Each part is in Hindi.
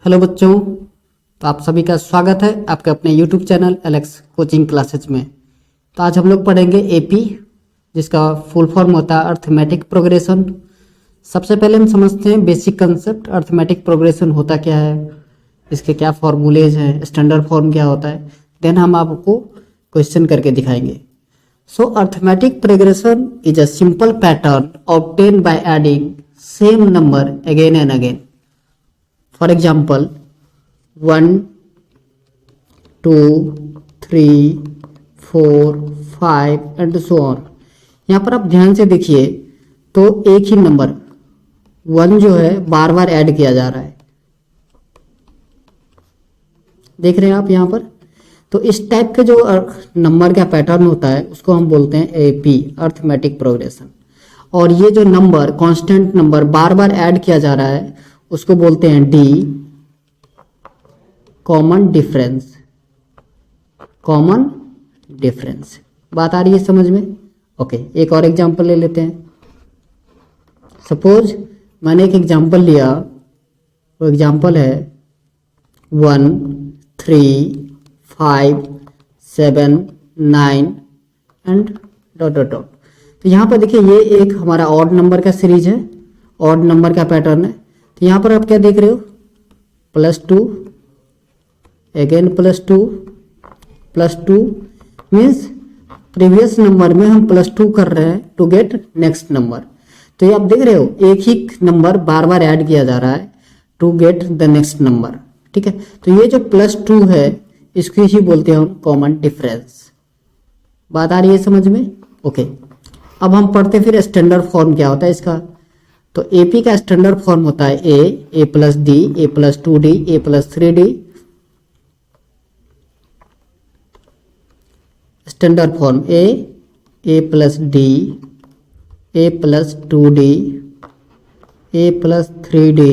हेलो बच्चों, तो आप सभी का स्वागत है आपके अपने YouTube channel Alex coaching classes में। तो आज हम लोग पढ़ेंगे एपी, जिसका फुल फॉर्म होता है अर्थमेटिक प्रोग्रेशन। सबसे पहले हम समझते हैं बेसिक कंसेप्ट, अर्थमेटिक प्रोग्रेशन होता क्या है, इसके क्या फॉर्मूलेज हैं, स्टैंडर्ड फॉर्म क्या होता है। देन हम आपको क्वेश्चन करके दिखाएंगे। So arithmetic progression is a simple pattern obtain by adding same number again and again. For example, 1, 2, 3, 4, 5 and so on। यहाँ पर आप ध्यान से देखिए तो एक ही नंबर 1 जो है बार बार ऐड किया जा रहा है। देख रहे हैं आप यहाँ पर। तो इस टाइप के जो नंबर का पैटर्न होता है उसको हम बोलते हैं एपी, अर्थमेटिक प्रोग्रेशन। और ये जो नंबर कांस्टेंट नंबर बार बार ऐड किया जा रहा है उसको बोलते हैं D, common difference. Common difference बात आ रही है समझ में? ओके, एक और एग्जांपल ले लेते हैं। सपोज मैंने एक एग्जांपल लिया, वो एग्जांपल है 1, 3, 5, 7, 9 एंड डॉट डॉट डॉट। तो यहाँ पर देखिए ये एक हमारा ऑड नंबर का सीरीज है, ऑड नंबर का पैटर्न है। तो यहाँ पर आप क्या देख रहे हो, +2 अगेन +2 +2 मीन्स प्रीवियस नंबर में हम +2 कर रहे हैं टू गेट नेक्स्ट नंबर। तो ये आप देख रहे हो एक ही नंबर बार बार ऐड किया जा रहा है to get the next number. ठीक है, तो ये जो +2 है इसको ही बोलते हैं हम कॉमन डिफरेंस। बात आ रही है समझ में? ओके, अब हम पढ़ते फिर स्टैंडर्ड फॉर्म क्या होता है इसका। तो एपी का स्टैंडर्ड फॉर्म होता है a plus d, a plus 2D, a plus 3D। Standard form a plus d, a plus 2D, a plus 3D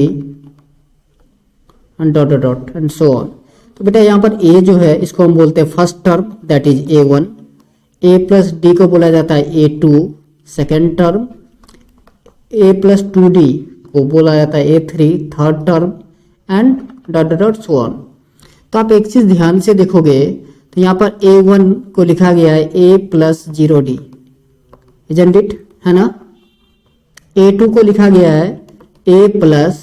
and dot dot dot and so on. तो बेटा यहाँ पर ए जो है इसको हम बोलते हैं first term, that is A1। A plus D को बोला जाता है A2 सेकेंड टर्म। ए प्लस 2D को बोला जाता है A3 third term and dot dot dot so on. तो आप एक चीज ध्यान से देखोगे तो यहाँ पर A1 को लिखा गया है A plus 0D, isn't it, है ना। A2 को लिखा गया है A plus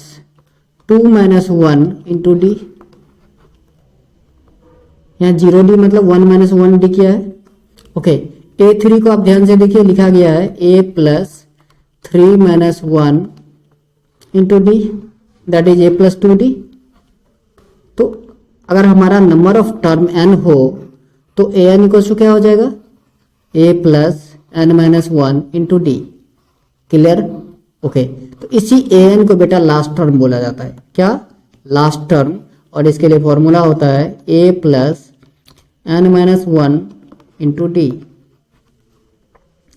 2 minus 1 into D. यहाँ 0D मतलब 1 माइनस 1D किया है। ओके, A3 को आप ध्यान से देखिए लिखा गया है A plus 3 minus 1 into D, that is A plus 2D। तो अगर हमारा नंबर ऑफ टर्म n हो तो an इक्वल टू क्या हो जाएगा, A plus n minus 1 into D. Clear? Okay, तो इसी an को बेटा लास्ट टर्म बोला जाता है। क्या? Last term. और इसके लिए फॉर्मूला होता है A plus n minus 1 into D.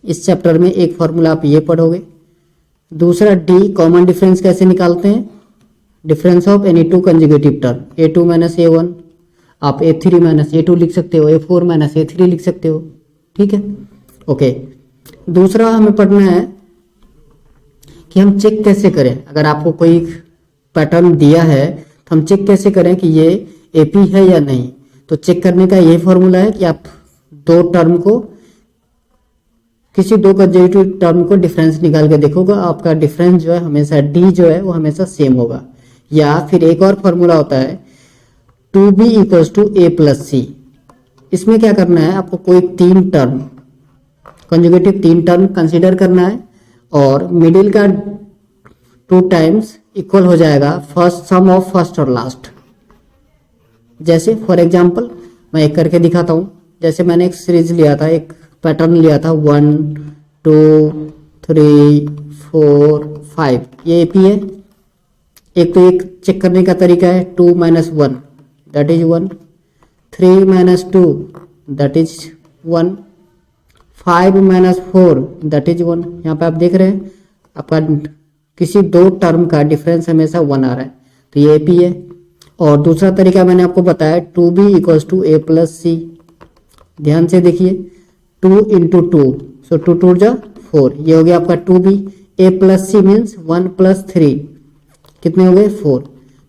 इस चैप्टर में एक फॉर्मूला आप ये पढ़ोगे। दूसरा डी, कॉमन डिफरेंस कैसे निकालते हैं, difference of any two conjugative term, A2 minus A1। आप A3 माइनस A2 लिख सकते हो, A4 माइनस A3 लिख सकते हो। ठीक है, ओके। दूसरा हमें पढ़ना है कि हम चेक कैसे करें। अगर आपको कोई पैटर्न दिया है तो हम चेक कैसे करें कि ये एपी है या नहीं। तो चेक करने का ये फॉर्मूला है कि आप दो टर्म को, किसी दो कंजुगेटिव टर्म को डिफरेंस निकाल के देखोगे, आपका डिफरेंस जो है हमेशा डी जो है वो हमेशा सेम होगा। या फिर एक और फॉर्मूला होता है 2b equals to A plus C। इसमें क्या करना है, आपको कोई 3 टर्म कंजुगेटिव 3 टर्म कंसीडर करना है और मिडिल का 2 टाइम्स इक्वल हो जाएगा फर्स्ट सम ऑफ फर्स्ट और लास्ट। जैसे फॉर एग्जाम्पल मैं एक करके दिखाता हूँ। जैसे मैंने एक सीरीज लिया था, एक पैटर्न लिया था 1, 2, 3, 4, 5, ये एपी है। एक तो एक चेक करने का तरीका है 2 minus 1 that is 1, 3 minus 2 that is 1, 5 minus 4 that is 1। यहाँ पे आप देख रहे हैं आपका किसी दो टर्म का डिफरेंस हमेशा 1 आ रहा है, तो ये एपी है। और दूसरा तरीका मैंने आपको बताया 2b equals to A plus C। ध्यान से देखिए 2 इंटू 2, सो 2 2 जा 4, ये हो गया आपका 2b। A plus C means 1 plus 3, कितने हो गए 4।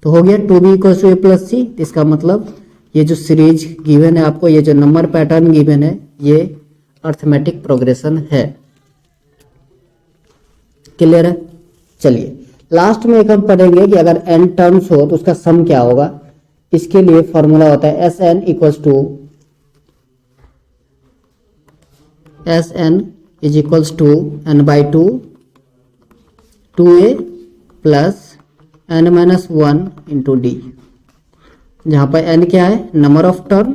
तो हो गया 2b equals to a plus c. इसका मतलब ये जो सीरीज गिवन है आपको, ये जो नंबर पैटर्न गिवन है, ये अर्थमेटिक प्रोग्रेशन है। क्लियर है? चलिए लास्ट में एक हम पढ़ेंगे कि अगर n टर्म्स हो तो उसका सम क्या होगा। इसके लिए फॉर्मूला होता है Sn equals to n/2 2a plus n-1 into D, जहां पर n क्या है, नंबर ऑफ टर्म,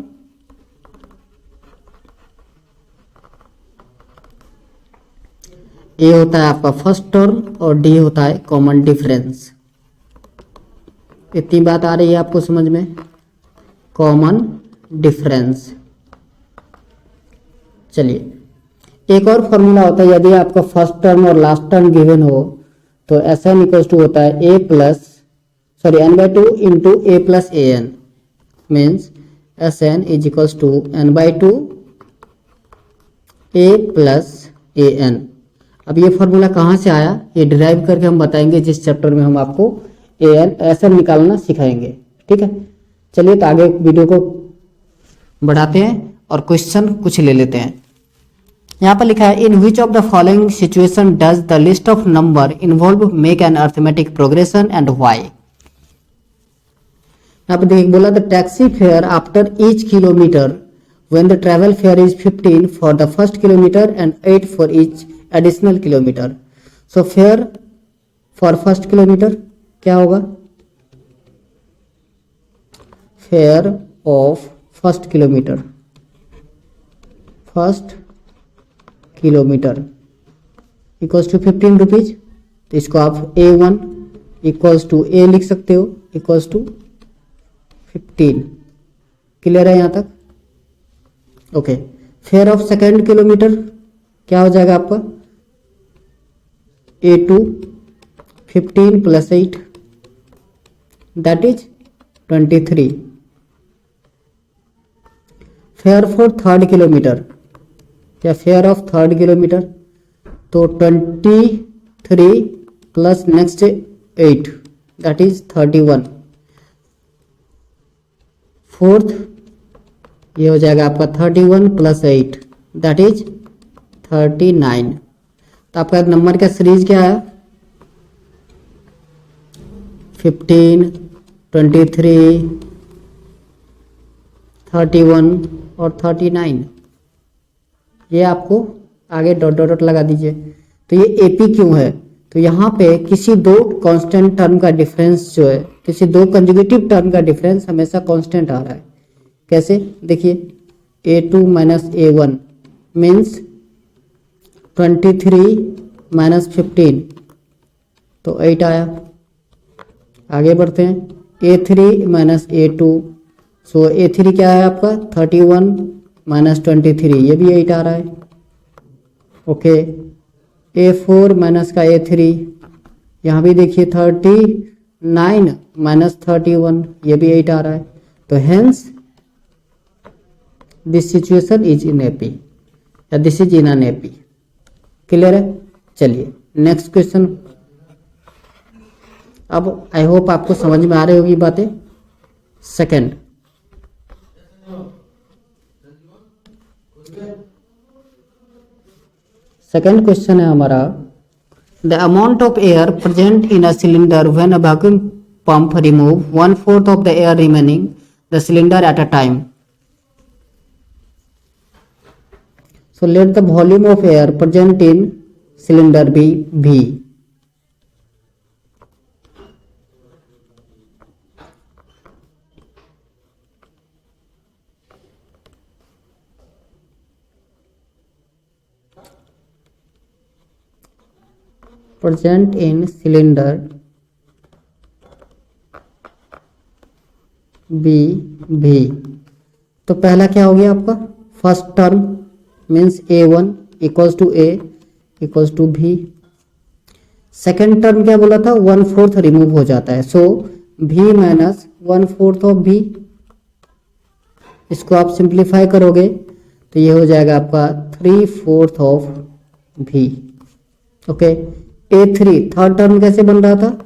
ए होता है आपका फर्स्ट टर्म और डी होता है कॉमन डिफरेंस। इतनी बात आ रही है आपको समझ में? Common difference. चलिए एक और फॉर्मूला होता है, यदि आपका फर्स्ट टर्म और लास्ट टर्म गिवन हो तो Sn इक्वल्स टू होता है n/2 into a plus A N, means Sn is equals to n/2 a plus A N. अब ये फॉर्मूला कहाँ से आया, ये डिराइव करके हम बताएंगे जिस चैप्टर में हम आपको Sn निकालना सिखाएंगे। ठीक है, चलिए तो आगे वीडियो को बढ़ाते हैं और क्वेश्चन कुछ ले लेते हैं। यहाँ पर लिखा है in which of the following situation does the list of number involve make an arithmetic progression and why. यहाँ पर देखिए बोला the taxi fare after each kilometre when the travel fare is 15 for the first kilometer and 8 for each additional kilometer. So fare for first kilometer क्या होगा, fare of first kilometer equals to 15 rupees. तो इसको आप A1 इक्वल्स टू A लिख सकते हो इक्वल्स टू 15। क्लियर है यहाँ तक? Okay, fair of second kilometre क्या हो जाएगा आपका, A2 15 plus 8 that is 23। Fair for third kilometre, क्या फेयर ऑफ थर्ड किलोमीटर, तो 23 plus next 8 that is 31। Fourth ये हो जाएगा आपका 31 प्लस 8 दैट इज 39। तो आपका नंबर का सीरीज क्या है, 15, 23, 31 और 39। ये आपको आगे डॉट डॉट डॉट लगा दीजिए। तो ये एपी क्यों है, तो यहाँ पे किसी दो कांस्टेंट टर्म का डिफरेंस जो है, किसी दो कंजुगेटिव टर्म का डिफरेंस हमेशा कांस्टेंट आ रहा है। कैसे, देखिए A2 minus A1 means 23 minus 15 तो 8 आया। आगे बढ़ते हैं, A3 माइनस A2, सो A3 क्या है आपका 31 माइनस 23, ये भी 8 आ रहा है। ओके, A4 माइनस का A3, यहाँ भी देखिए 39 माइनस 31, ये भी 8 आ रहा है। तो hence this situation is in AP या this is in an AP. Clear है? चलिए नेक्स्ट क्वेश्चन। अब आई होप आपको समझ में आ रही होगी बातें। सेकंड क्वेश्चन है हमारा, the amount of air present in a cylinder when a vacuum pump remove 1/4 of the air remaining the cylinder at a time. So let the volume of air present in cylinder be V. Present in cylinder B। तो पहला क्या हो गया आपका, first term means A1 equals to A equals to V। Second term क्या बोला था, 1/4 रिमूव हो जाता है, so V minus 1/4 of V। इसको आप सिंप्लीफाई करोगे तो ये हो जाएगा आपका 3/4 of V। Okay, A3 third term कैसे बन रहा था,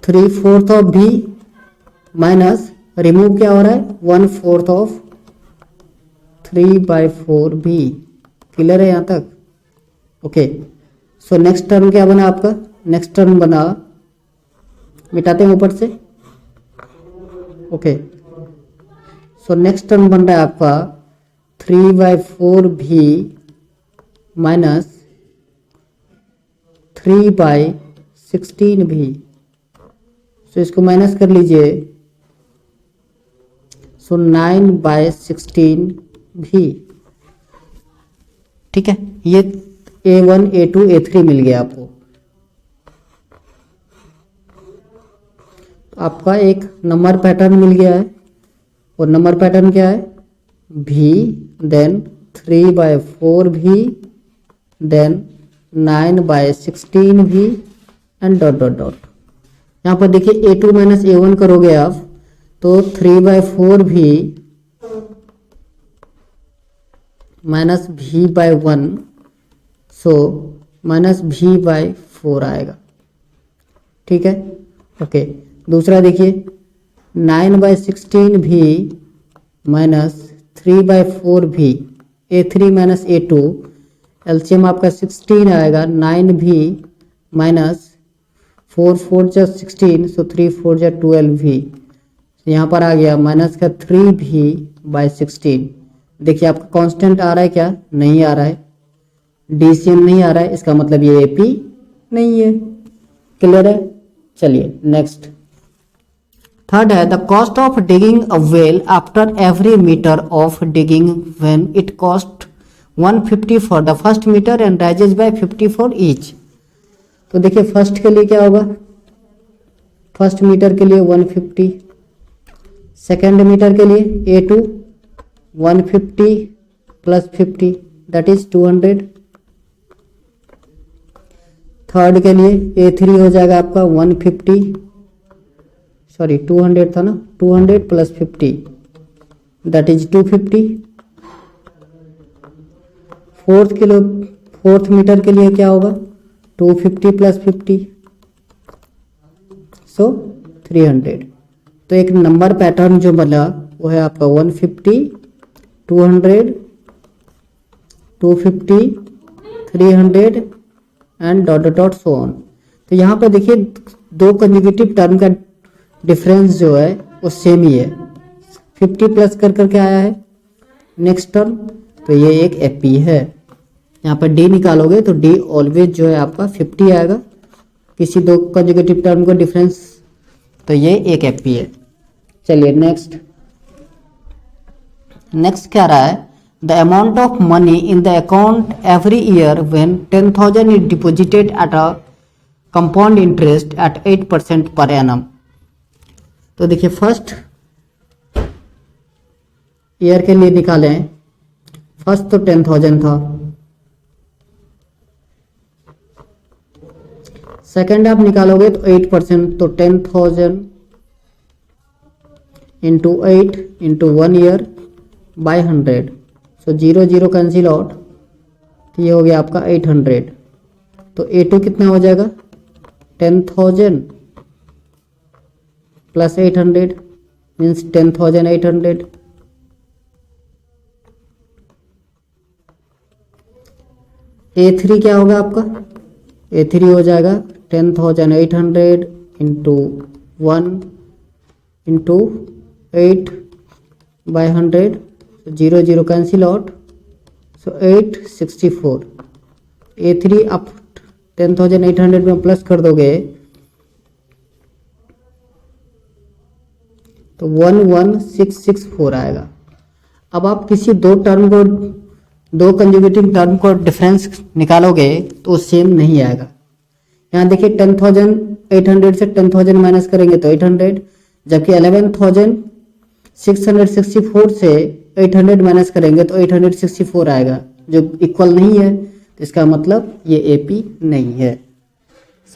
3/4 ऑफ भी माइनस रिमूव क्या हो रहा है 1/4 ऑफ 3/4 भी। क्लियर है यहाँ तक? ओके, सो नेक्स्ट टर्म क्या बना आपका? नेक्स्ट टर्म बना, मिटाते हैं ऊपर से। ओके, सो नेक्स्ट टर्म बन रहा है आपका 3/4 भी माइनस 3/16 भी। सो इसको माइनस कर लीजिए, सो 9/16 भी। ठीक है, ये A1 A2 A3 मिल गया आपको। आपका एक नंबर पैटर्न मिल गया है, और नंबर पैटर्न क्या है? भी, देन 3/4 भी, देन 9/16 भी, एंड डॉट डॉट डॉट। यहाँ पर देखिए A2 माइनस A1 करोगे आप तो 3/4 भी minus V/1, so minus V/4 आएगा। ठीक है, ओके। दूसरा देखिए 9/16 भी माइनस 3/4 भी, A3 माइनस A2, एलसीएम आपका 16 आएगा। 9 भी माइनस 4 4 जा 16, सो 3 4 जा 12 भी। यहाँ पर आ गया माइनस का 3V/16। देखिए आपका कांस्टेंट आ रहा है क्या? नहीं आ रहा है, डीसीएम नहीं आ रहा है, इसका मतलब ये एपी नहीं है। क्लियर है? चलिए नेक्स्ट। थर्ड है the cost of digging a well after every meter of digging when it cost 150 for the first meter and rises by 50 for each. तो देखिए फर्स्ट के लिए क्या होगा? फर्स्ट मीटर के लिए 150, सेकेंड मीटर के लिए A2 150 plus 50 that is 200। Third के लिए A3 हो जाएगा आपका 150, सॉरी 200 था ना, 200 plus 50 that is 250। Fourth meter के लिए क्या होगा? 250 प्लस 50, सो 300। तो एक नंबर पैटर्न जो बना वो है आपका 150, 200, 250, 300 and dot dot so on. तो यहाँ पर देखिए दो कंसेक्यूटिव टर्म का डिफरेंस जो है वो सेम ही है। 50 प्लस कर करके आया है नेक्स्ट टर्म, तो ये एक एपी है। यहाँ पर डी निकालोगे तो डी ऑलवेज जो है आपका 50 आएगा किसी दो कंसेक्यूटिव टर्म का डिफरेंस, तो ये एक एपी है। चलिए नेक्स्ट। नेक्स्ट क्या रहा है? The amount of money in the account every year when 10,000 is deposited at a compound interest eight 8% per annum. तो देखिए फर्स्ट ईयर के लिए निकालें, फर्स्ट तो 10,000 था, सेकेंड आप निकालोगे तो 8%, तो 10,000 into 8 into 1 year by 100, so 0 0 cancel out, तो ये हो गया आपका 800। तो A2 कितना हो जाएगा? 10,000 प्लस 800 मीन्स 10,800। A3 क्या होगा आपका? A3 हो जाएगा 10,800 into 1 into 8 by 100, 0 0 cancel out, so 864। A3 आप 10,800 में प्लस कर दोगे तो 11664 आएगा। अब आप किसी दो कंसेक्यूटिव टर्म को डिफरेंस निकालोगे तो सेम नहीं आएगा। यहाँ देखिए 10,800 से 10,000 माइनस करेंगे तो 800, जबकि 11,664 से 800 माइनस करेंगे तो 864 आएगा, जो इक्वल नहीं है, तो इसका मतलब ये एपी नहीं है।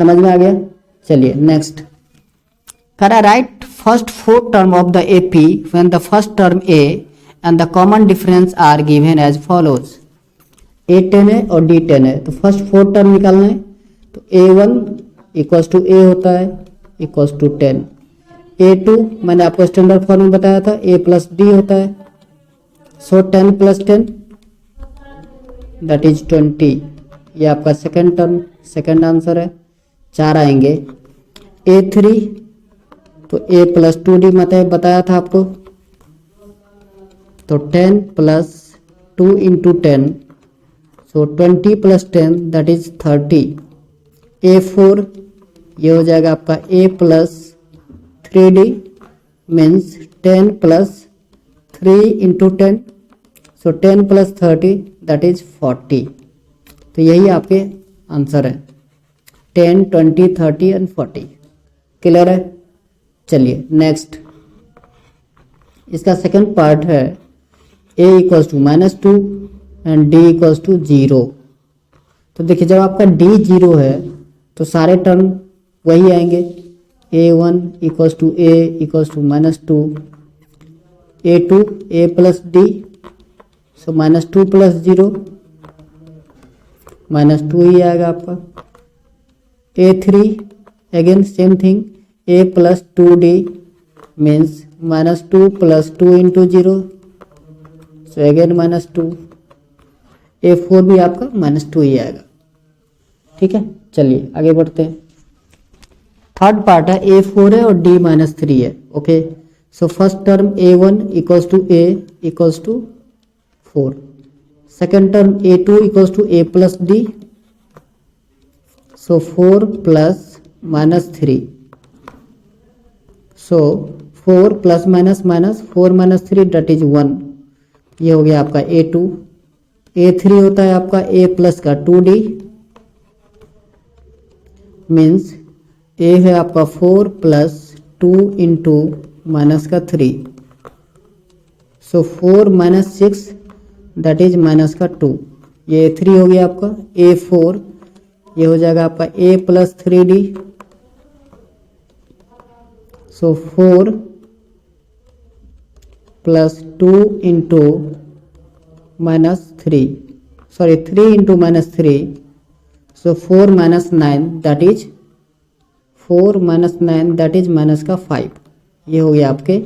समझ में आ गया? चलिए नेक्स्ट। करा write first 4 term of the AP when the first term A and the common difference are given as follows. A10 है और D10 है, तो फर्स्ट 4 टर्म निकालना है। तो A1 इक्वल्स टू A होता है, इक्वल्स टू 10। A2 मैंने आपको स्टैंडर्ड फॉर्म में बताया था, A प्लस डी होता है। सो 10 प्लस 10 दैट इज 20। ये आपका सेकेंड टर्म, सेकेंड आंसर है। 4 आएंगे। A3 तो A प्लस 2D बताया था आपको, तो 10 plus 2 into 10, so 20 plus 10 that is 30। A4 ये हो जाएगा आपका A plus 3D means 10 plus 3 into 10, so 10 plus 30 that is 40। तो यही आपके आंसर है, 10, 20, 30 एंड 40। क्लियर है? चलिए नेक्स्ट, इसका सेकंड पार्ट है a equals to -2 and d equals to 0। तो देखिए जब आपका d 0 है तो सारे टर्म वही आएंगे, a1 equals to a equals to -2, a2 a plus d, so -2 plus 0 -2 ही आएगा आपका। A3 again same thing, a plus 2d means -2 plus 2 into 0, so again -2। A4 भी आपका -2 ही आएगा। ठीक है, चलिए आगे बढ़ते हैं। थर्ड पार्ट है A4 है और D -3 है। Okay, so first term A1 equals to A equals to 4, second term A2 equals to A plus D, so 4 plus -3, so 4 plus minus minus 4 minus 3 that is 1। ये हो गया आपका A2। A3 होता है आपका A प्लस का 2D मीन्स A है आपका 4 प्लस 2 इंटू माइनस का 3, so 4 minus 6 that is minus का 2। ये A3 हो गया आपका। A4 ये हो जाएगा आपका A plus 3D, so 4 plus 2 into -3, sorry 3 into -3, so 4 minus 9 that is 4 minus 9 that is minus का 5। ये हो गया आपके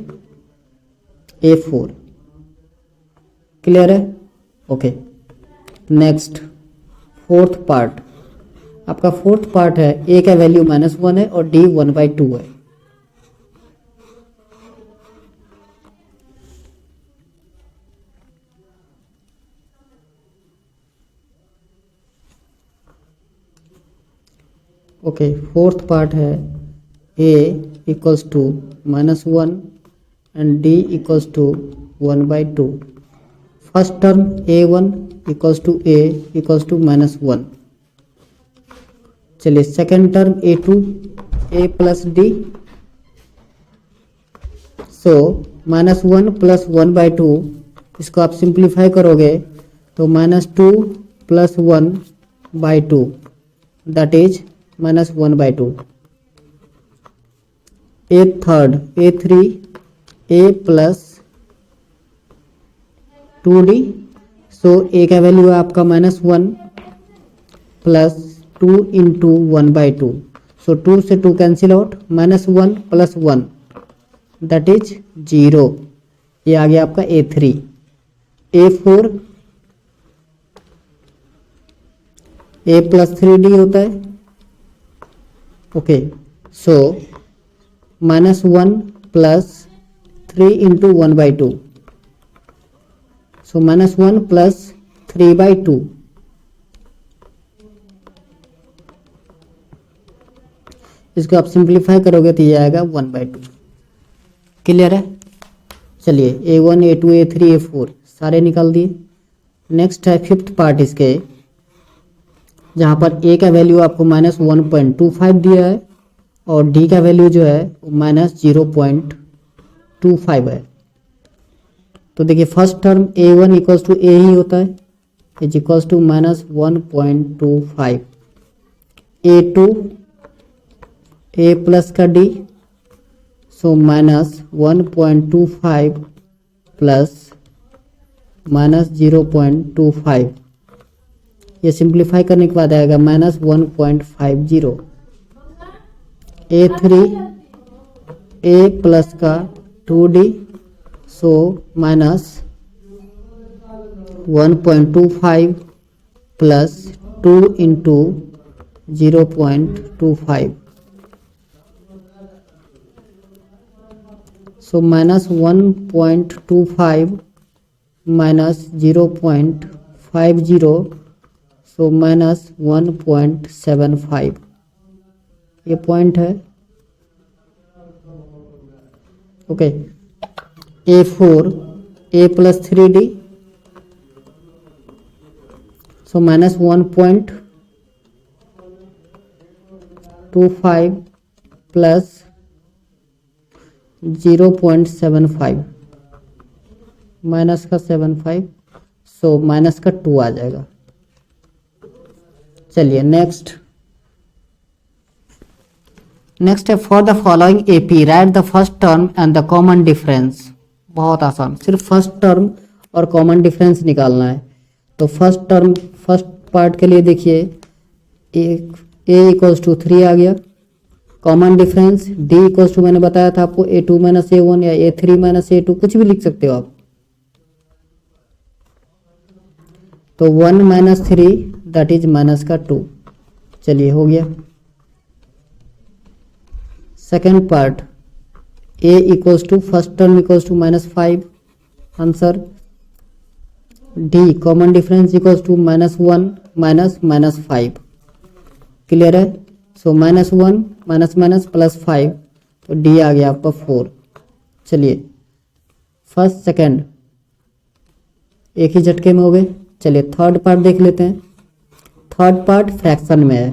A4। क्लियर है? Okay, next fourth part. आपका फोर्थ पार्ट है A का वैल्यू -1 है और D 1/2 है। ओके, फोर्थ पार्ट है A equals to -1 and D equals to 1/2। First term A1 equals to A equals to -1। चलिए second term A2 A plus D, so -1 plus 1/2, इसको आप सिंप्लीफाई करोगे तो -2 plus 1/2 that is -1/2। A3 A plus 2D, so A का वैल्यू है आपका -1 प्लस 2 इंटू 1/2, सो 2 से 2 cancel out, -1 plus 1 that is 0। ये आ गया आपका A3। A4 A plus 3D होता है। ओके, सो -1 प्लस 3 इंटू 1/2, सो -1 प्लस 3/2, इसको आप सिंप्लीफाई करोगे तो ये आएगा 1/2। क्लियर है? चलिए A1 A2 A3 A4 सारे निकाल दिए। नेक्स्ट है फिफ्थ पार्ट इसके, जहाँ पर A का वैल्यू आपको -1.25 दिया है और D का वैल्यू जो है -0.25 है। तो देखिए first term A1 equals to A ही होता है, is equals to -1.25। A2 A plus का D, सो -1.25 प्लस -0.25, ये सिंप्लीफाई करने के बाद आएगा -1.50। A3 A प्लस का 2D, so minus 1.25 plus 2 into 0.25, so minus 1.25 minus 0.50, so minus 1.75, ये पॉइंट है। Okay, A4 A plus 3D, so minus 1.25 plus 0.75, minus का 75, सो माइनस का 2 आ जाएगा। चलिए नेक्स्ट है for the following AP right the first term and the common difference. बहुत आसान, सिर्फ फर्स्ट टर्म और कॉमन डिफरेंस निकालना है। तो फर्स्ट टर्म फर्स्ट पार्ट के लिए देखिए ए इक्वल्स टू 3 आ गया, common difference D equals to मैंने बताया था आपको A2 माइनस A1 या A3 माइनस A2 कुछ भी लिख सकते हो आप। तो 1 माइनस 3 दैट इज माइनस का 2। चलिए हो गया। Second part A equals to first term equals to minus 5 answer, d common difference equals to minus 1 minus minus 5, clear है। So minus 1 minus minus plus 5, तो डी आ गया आपका 4। चलिए फर्स्ट सेकेंड एक ही झटके में हो गए। चलिए थर्ड पार्ट देख लेते हैं। थर्ड पार्ट फ्रैक्शन में है,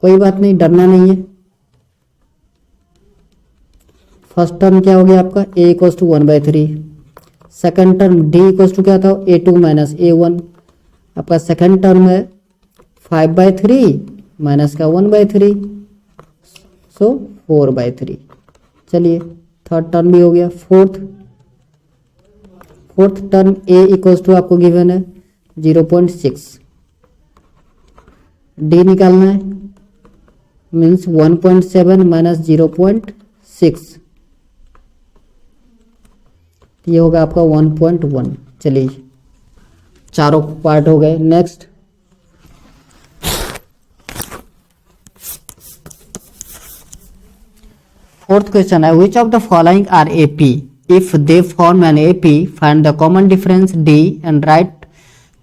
कोई बात नहीं, डरना नहीं है। फर्स्ट टर्म क्या हो गया आपका A equals to 1/3, second term D equals to क्या था A2 माइनस A1, आपका सेकेंड टर्म है 5/3 माइनस का 1/3, सो 4/3। चलिए थर्ड टर्म भी हो गया। Fourth term A equals to आपको गिवन है 0.6, D निकालना है, मीन्स 1.7 माइनस 0.6, ये होगा आपका 1.1। चलिए चारों पार्ट हो गए। नेक्स्ट फोर्थ क्वेश्चन है which of the following are AP, if they form an AP find the common difference D and write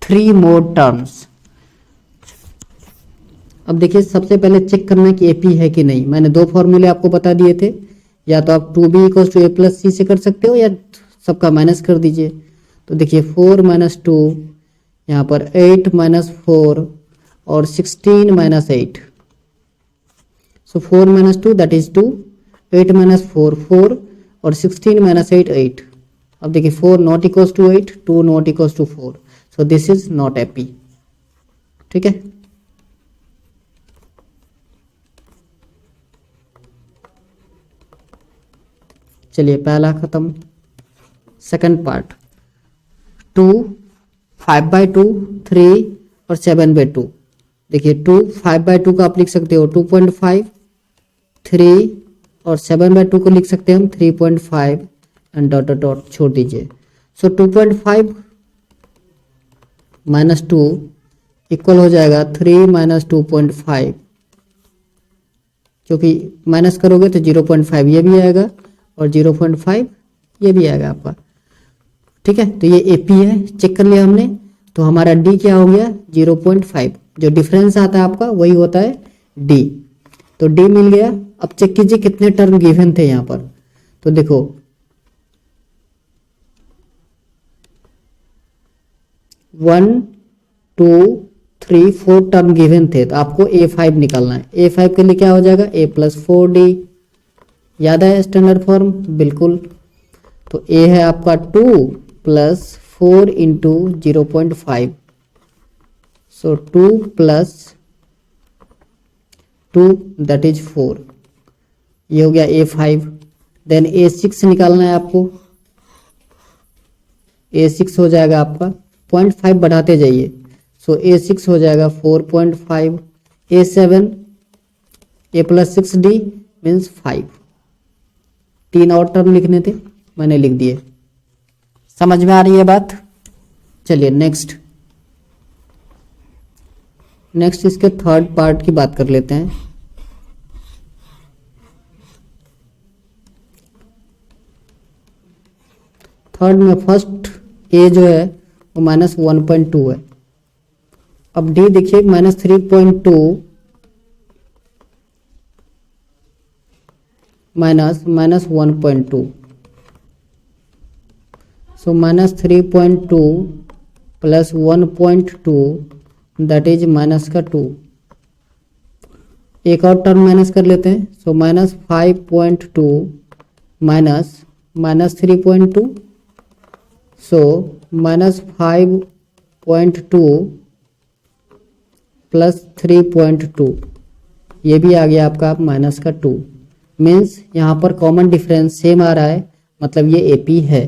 3 more terms. अब देखिए सबसे पहले चेक करना है कि एपी है कि नहीं। मैंने 2 फॉर्मूले आपको बता दिए थे, या तो आप 2b equals to A plus C से कर सकते हो या सबका माइनस कर दीजिए। तो देखिए 4 माइनस 2, यहाँ पर 8 माइनस 4 और 16 minus 8, so 4 minus 2 that is 2, 8 minus 4 4 और 16 माइनस 8 8। अब देखिए 4 not equals to 8, 2 not equals to 4, so this is not AP. ठीक है, चलिए पहला खत्म। सेकंड पार्ट 2 5/2 3 और 7/2। देखिए 2 5/2 का आप लिख सकते हो 2.5, 3 और 7/2 को लिख सकते हैं हम 3.5 एंड डॉट डॉट डॉट छोड़ दीजिए। सो 2.5 माइनस 2 इक्वल हो जाएगा 3 माइनस 2.5, क्योंकि माइनस करोगे तो 0.5 ये भी आएगा और 0.5 ये भी आएगा आपका। ठीक है, तो ये एपी है, चेक कर लिया हमने। तो हमारा डी क्या हो गया 0.5, जो डिफरेंस आता है आपका वही होता है डी। तो डी मिल गया। अब चेक कीजिए कितने टर्म गिवन थे यहाँ पर। तो देखो 1 2 3 4 टर्म गिवन थे, तो आपको A5 निकालना है। A5 के लिए क्या हो जाएगा A प्लस 4D, याद है स्टैंडर्ड फॉर्म, बिल्कुल। तो A है आपका 2 plus 4 into 0.5, so 2 plus 2 that is 4, ये हो गया A5। देन A6 निकालना है आपको। A6 हो जाएगा आपका 0.5 बढ़ाते जाइए, सो A6 हो जाएगा 4.5। A7 A plus 6D means 5। 3 और टर्म लिखने थे, मैंने लिख दिए। समझ में आ रही है बात? चलिए नेक्स्ट इसके थर्ड पार्ट की बात कर लेते हैं। थर्ड में फर्स्ट ए जो है वो -1.2 है। अब डी देखिए -3.2 -1.2, सो -3.2 प्लस 1.2 दैट इज माइनस का 2। एक और टर्म माइनस कर लेते हैं, सो -5.2 माइनस 3.2, सो -5.2 प्लस 3.2, ये भी आ गया आपका माइनस का 2। मीन्स यहाँ पर कॉमन डिफरेंस सेम आ रहा है, मतलब ये AP है।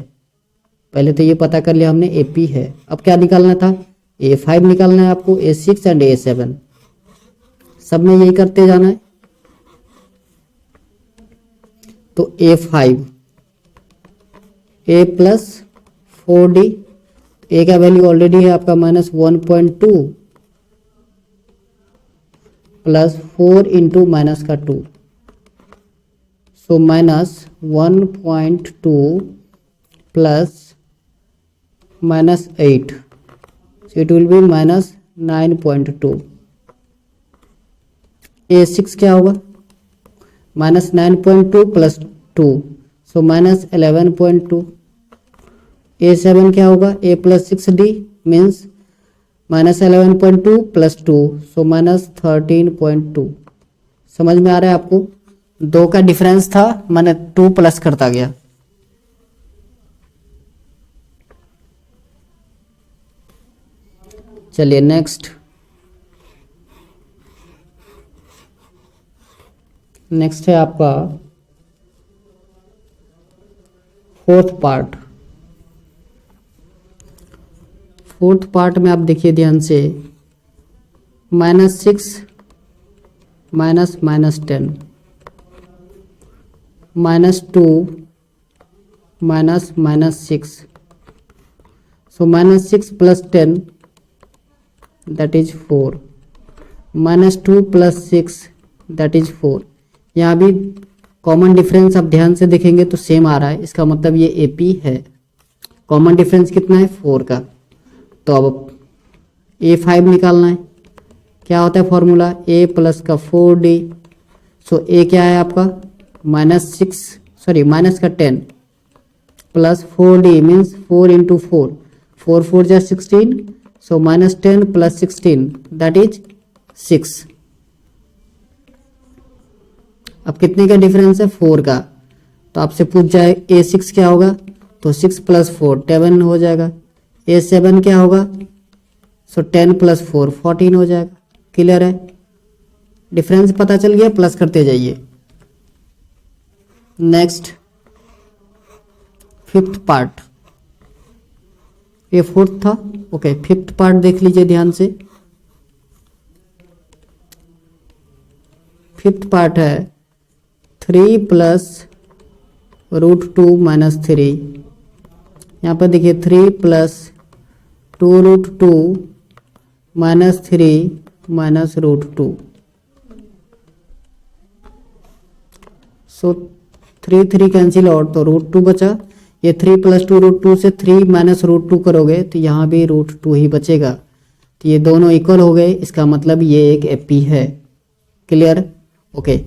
पहले तो ये पता कर लिया हमने AP है। अब क्या निकालना था? A5 निकालना है आपको, A6 एंड A7 सब में यही करते जाना है। तो A5 A plus 4D, A का वैल्यू ऑलरेडी है आपका -1.2 प्लस 4 इंटू माइनस का 2, सो -1.2 plus -8, so it will be -9.2। A6 क्या होगा? -9.2 प्लस 2, सो -11.2। A7 क्या होगा? A plus 6D means -11.2 plus 2, सो -13.2। समझ में आ रहा है आपको? 2 का डिफरेंस था, मैंने 2 प्लस करता गया। चलिए नेक्स्ट है आपका फोर्थ पार्ट। फोर्थ पार्ट में आप देखिए ध्यान से, -6 -10 -2 -6, सो -6 plus 10 that is 4, -2 plus 6 that is 4। यहाँ भी कॉमन डिफरेंस आप ध्यान से देखेंगे तो सेम आ रहा है, इसका मतलब ये AP है। कॉमन डिफरेंस कितना है? 4 का। तो अब A5 निकालना है। क्या होता है फॉर्मूला? A प्लस का 4D, सो A क्या है आपका? माइनस का 10 प्लस 4D मीन्स 4 इंटू 4, 4 4 जा 16, सो -10 प्लस 16 दैट इज 6। अब कितने का डिफरेंस है? 4 का। तो आपसे पूछ जाए A6 क्या होगा, तो 6 प्लस 4 7 हो जाएगा। A7 क्या होगा? सो 10 प्लस 4 14 हो जाएगा। क्लियर है? डिफरेंस पता चल गया, प्लस करते जाइए। नेक्स्ट फिफ्थ पार्ट, ये फोर्थ था, ओके। फिफ्थ पार्ट देख लीजिए ध्यान से। फिफ्थ पार्ट है 3 प्लस √2 माइनस 3। यहाँ पर देखिए 3 प्लस 2√2 माइनस 3 माइनस √2, सो 3 3 कैंसिल आउट, तो √2 बचा। ये 3 प्लस 2√2 से 3 माइनस √2 करोगे तो यहाँ भी √2 ही बचेगा। तो ये दोनों इक्वल हो गए, इसका मतलब ये एक AP है। क्लियर? ओके।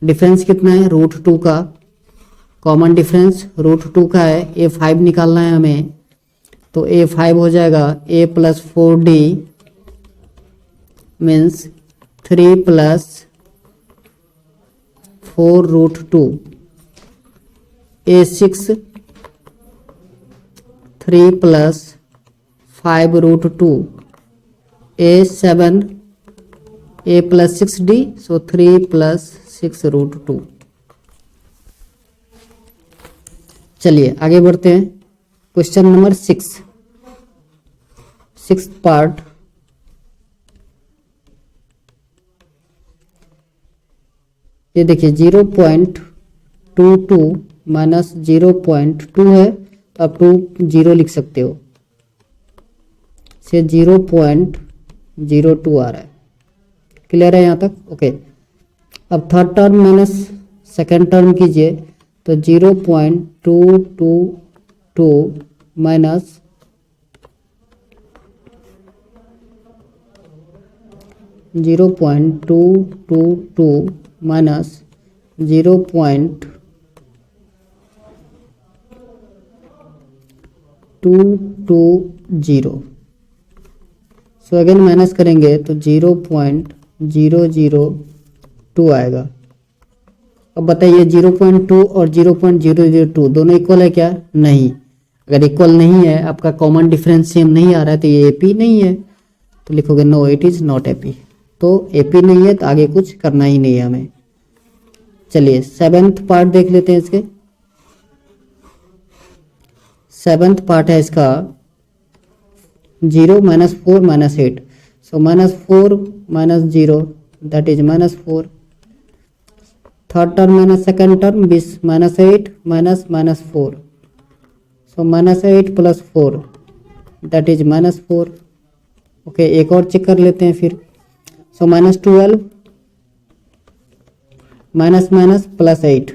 डिफरेंस कितना है? √2 का। कॉमन डिफरेंस √2 का है। A5 निकालना है हमें, तो A5 हो जाएगा A plus 4D means 3 plus 4√2। A6 3 plus 5√2। A7 A plus 6D, so 3 plus 6√2। चलिए आगे बढ़ते हैं। Question number 6, sixth part. ये देखिए 0.22 माइनस 0.2 है, तो आप 0 लिख सकते हो, से 0.02 आ रहा है। क्लियर है यहाँ तक? ओके। अब third term minus second term कीजिए, तो 0.222 minus 0.222 minus 0.220। So again minus करेंगे तो 0.002 आएगा। अब बताइए 0.2 और 0.002 दोनों इक्वल है क्या? नहीं। अगर इक्वल नहीं है, आपका कॉमन डिफरेंस सेम नहीं आ रहा है, तो ये एपी नहीं है। तो लिखोगे no it is not AP. तो एपी नहीं है तो आगे कुछ करना ही नहीं है हमें। चलिए सेवेंथ पार्ट देख लेते हैं इसके। सेवेंथ पार्ट है इसका 0 minus 4 minus 8। So minus 4 minus 0 that is minus 4। Third term minus second term minus 8 minus minus 4। So minus 8 plus 4 that is minus 4। Okay, एक और चेक कर लेते हैं फिर। So minus 12 minus minus plus 8।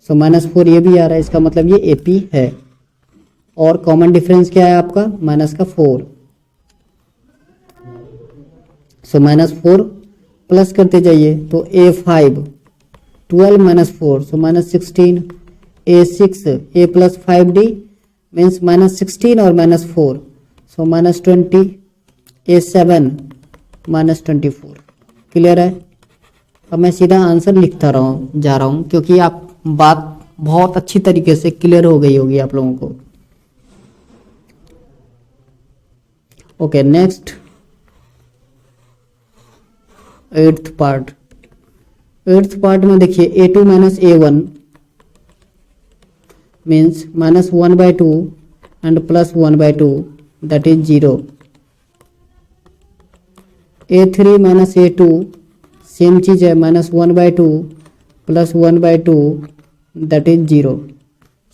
So minus 4 ये भी आ रहा है, इसका मतलब ये एपी है। और कॉमन डिफरेंस क्या है आपका? माइनस का 4। सो माइनस 4 प्लस करते जाइए, तो A5 12 minus 4 so minus 16। A6 A plus 5D means minus 16 और minus 4 so minus 20। A7 minus 24। Clear है? अब मैं सीधा आंसर लिखता जा रहा हूँ क्योंकि आप बात बहुत अच्छी तरीके से क्लियर हो गई होगी आप लोगों को। Okay, next eighth part. Eighth part में देखिए A2 minus A1 means minus 1/2 and plus 1/2 that is 0। A3 minus A2 same चीज है, माइनस 1/2 प्लस 1/2 दैट इज 0।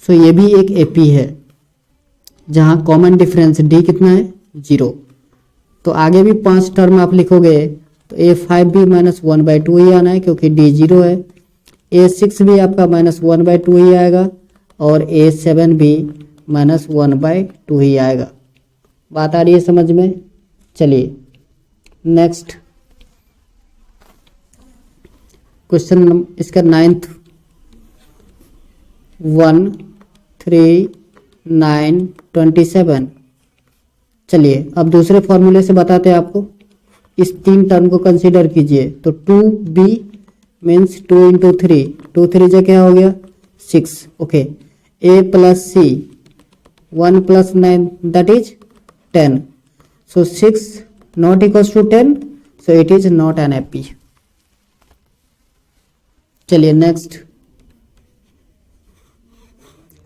सो ये भी एक एपी है जहां कॉमन डिफरेंस D कितना है? 0। तो आगे भी 5 टर्म आप लिखोगे तो A5 भी माइनस 1/2 ही आना है क्योंकि D 0 है। A6 भी आपका माइनस 1/2 ही आएगा और A7 भी माइनस 1/2 ही आएगा। बात आ रही है समझ में? चलिए नेक्स्ट क्वेश्चन इसका 9th 1 3 9 27। चलिए अब दूसरे फॉर्मूले से बताते हैं आपको। इस 3 टर्म को कंसीडर कीजिए, तो 2b मीन्स 2 इंटू 3, 2 3 जा क्या हो गया? 6। Okay, a plus c 1 plus 9 that is 10। सो 6 not equals to 10, so it is not an AP. चलिए next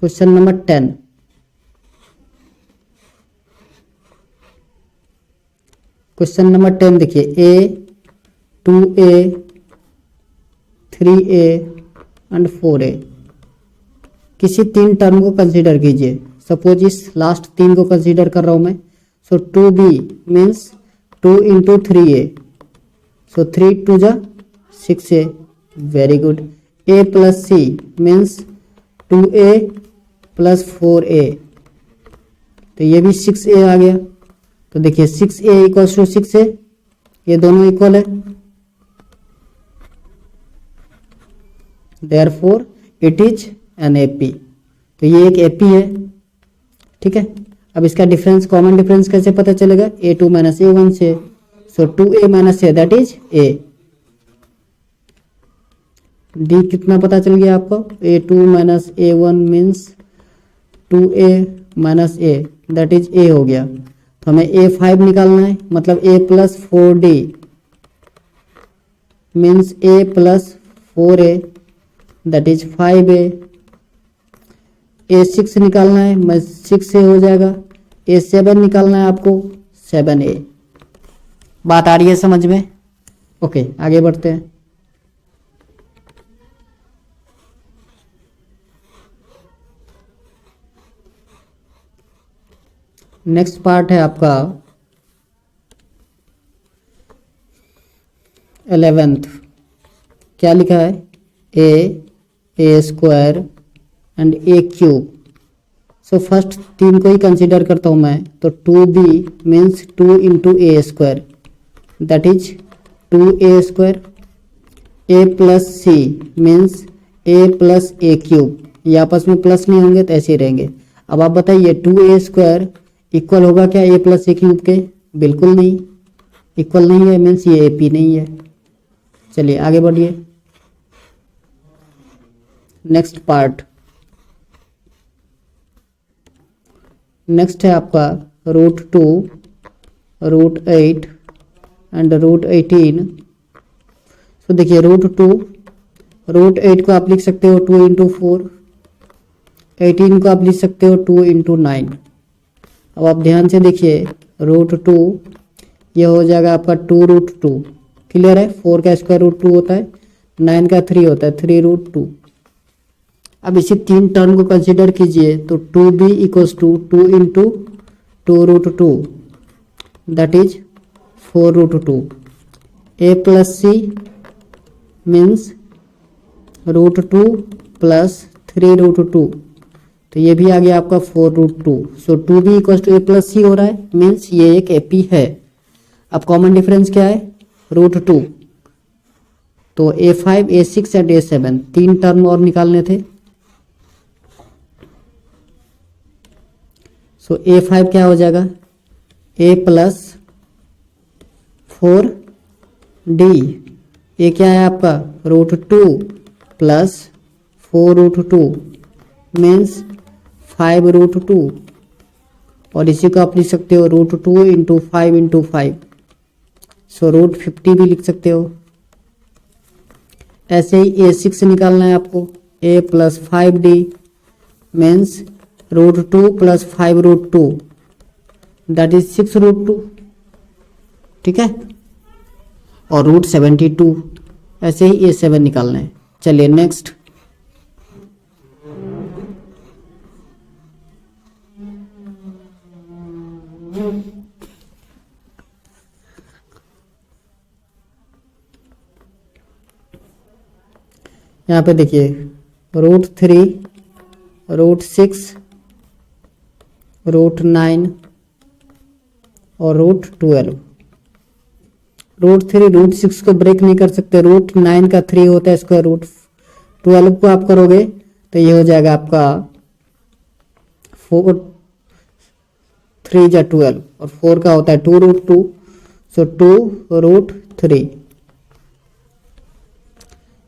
question number 10। Question number 10 देखिए A 2A 3A and 4A। किसी 3 टर्म को कंसीडर कीजिए। सपोज इस लास्ट 3 को कंसीडर कर रहा हूं मैं। सो 2B मीन्स 2 इंटू 3A, सो 3 2 जा 6A। Very good. A plus C means 2A plus 4A, तो ये भी 6A आ गया। तो देखिए 6A इक्वल्स टू 6A, ये दोनों इक्वल है, therefore it is an AP. तो ये एक एपी है, ठीक है। अब इसका डिफरेंस, कॉमन डिफरेंस कैसे पता चलेगा? A2 माइनस A1 से। सो 2A minus A that is A। D कितना पता चल गया आपको? A2 minus A1 means 2A minus A that is A हो गया। तो हमें A5 निकालना है, मतलब A plus 4D means A plus 4A that is 5A। A6 निकालना है, 6A हो जाएगा। A7 निकालना है आपको, 7A। बात आ रही है समझ में? ओके, आगे बढ़ते हैं। नेक्स्ट पार्ट है आपका 11th। क्या लिखा है? A square and a cube. So first तीन को ही कंसिडर करता हूँ मैं, तो 2b means 2 into a square, that is 2a square. a plus c means a plus a cube, ये आपस में प्लस नहीं होंगे तो ऐसे ही रहेंगे। अब आप बताइए 2a स्क्वायर इक्वल होगा क्या a प्लस ए क्यूब के? बिल्कुल नहीं, इक्वल नहीं है, मीन्स ये AP नहीं है। चलिए आगे बढ़िए। नेक्स्ट पार्ट, नेक्स्ट है आपका √2, √8 एंड √18। तो देखिए √2, √8 को आप लिख सकते हो 2 इंटू 4, 18 को आप लिख सकते हो 2 इंटू 9। अब आप ध्यान से देखिए √2 ये हो जाएगा आपका 2√2, क्लियर है? 4 का स्क्वायर रूट 2 होता है, 9 का 3 होता है, 3√2। अब इसी तीन टर्म को कंसिडर कीजिए, तो 2b equals to 2 into 2√2, that is 4√2। a plus c means √2 plus 3√2, तो ये भी आ गया आपका 4√2। So 2b equals to a plus c हो रहा है, मीन्स ये एक AP है। अब कॉमन डिफरेंस क्या है? √2। तो A5, A6 एंड A7 तीन टर्म और निकालने थे। सो A5 क्या हो जाएगा? a प्लस 4d, ये क्या है आपका? √2 प्लस 4√2 मीन्स 5√2, और इसी को आप लिख सकते हो √2 इंटू 5 इंटू 5, सो √50 भी लिख सकते हो। ऐसे ही A6 निकालना है आपको, a plus 5d means √2 plus 5√2, that is 6√2, ठीक है? और √72। ऐसे ही A7 निकालना है। चलिए नेक्स्ट, यहाँ पे देखिए √3, √6, √9 और √12। √3 √6 को ब्रेक नहीं कर सकते, √9 का 3 होता है स्क्वायर रूट, 12 को आप करोगे तो ये हो जाएगा आपका 4, 3 जा 12, और 4 का होता है 2√2, सो 2√3।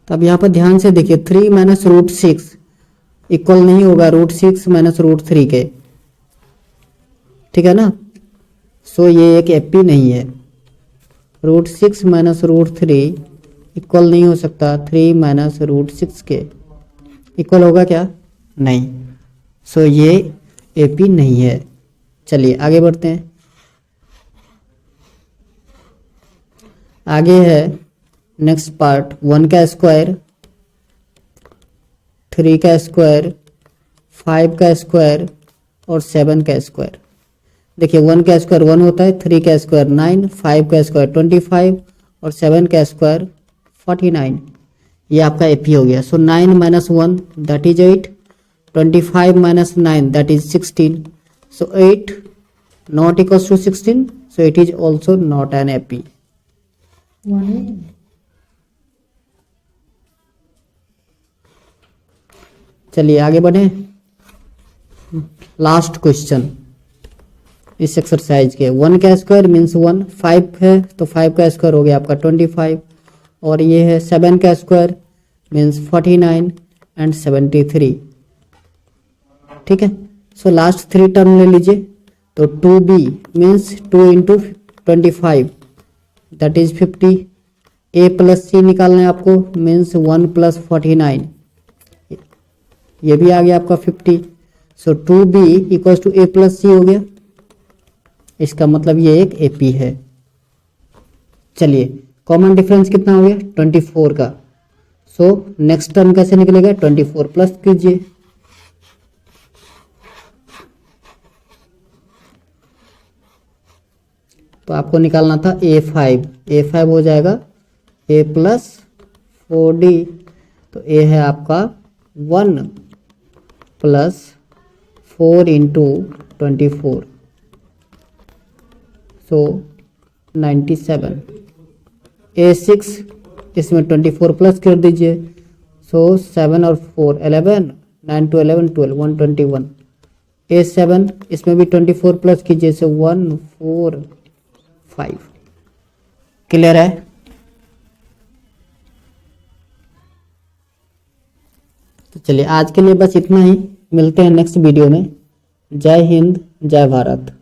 तो अब यहाँ पर ध्यान से देखिए 3 माइनस √6 इक्वल नहीं होगा √6 माइनस √3 के, ठीक है ना? सो ये एक AP नहीं है। √6 माइनस √3 इक्वल नहीं हो सकता 3 माइनस √6 के, इक्वल होगा क्या? नहीं। सो ये AP नहीं है। चलिए आगे बढ़ते हैं। आगे है नेक्स्ट पार्ट, 1 का स्क्वायर, 3 का स्क्वायर, 5 का स्क्वायर और 7 का स्क्वायर। देखिए 1 का स्क्वायर 1 होता है, 3 का स्क्वायर 9, 5 का स्क्वायर 25 और 7 का स्क्वायर 49। ये आपका AP हो गया। So 9 minus 1 that is 8, 25 minus 9 that is 16, so 8 not equals to 16, so it is also not an AP। चलिए आगे बढ़े। लास्ट क्वेश्चन इस एक्सरसाइज के, 1 का स्क्वायर मीन्स 1, 5 है तो 5 का स्क्वायर हो गया आपका 25, और ये है 7 का स्क्वायर मीन्स 49 एंड 73, ठीक है? सो लास्ट 3 टर्म ले लीजिए, तो 2b means 2 into 25 that is 50, a plus c निकालना है आपको, मीन्स 1 प्लस 49, ये भी आ गया आपका 50। So 2b equals to a plus c हो गया, इसका मतलब ये एक AP है। चलिए कॉमन डिफरेंस कितना हो गया? 24 का। सो नेक्स्ट टर्म कैसे निकलेगा? 24 प्लस कीजिए, तो आपको निकालना था A5, A5 हो जाएगा A प्लस 4D, तो A है आपका 1 प्लस 4 इंटू 24, सो 97। A6 इसमें 24 प्लस कर दीजिए, सो 7 और 4 11, 9 to 11 12, 121। A7 इसमें भी 24 प्लस कीजिए, सो 145। क्लियर है? तो चलिए आज के लिए बस इतना ही, मिलते हैं नेक्स्ट वीडियो में। जय हिंद, जय भारत।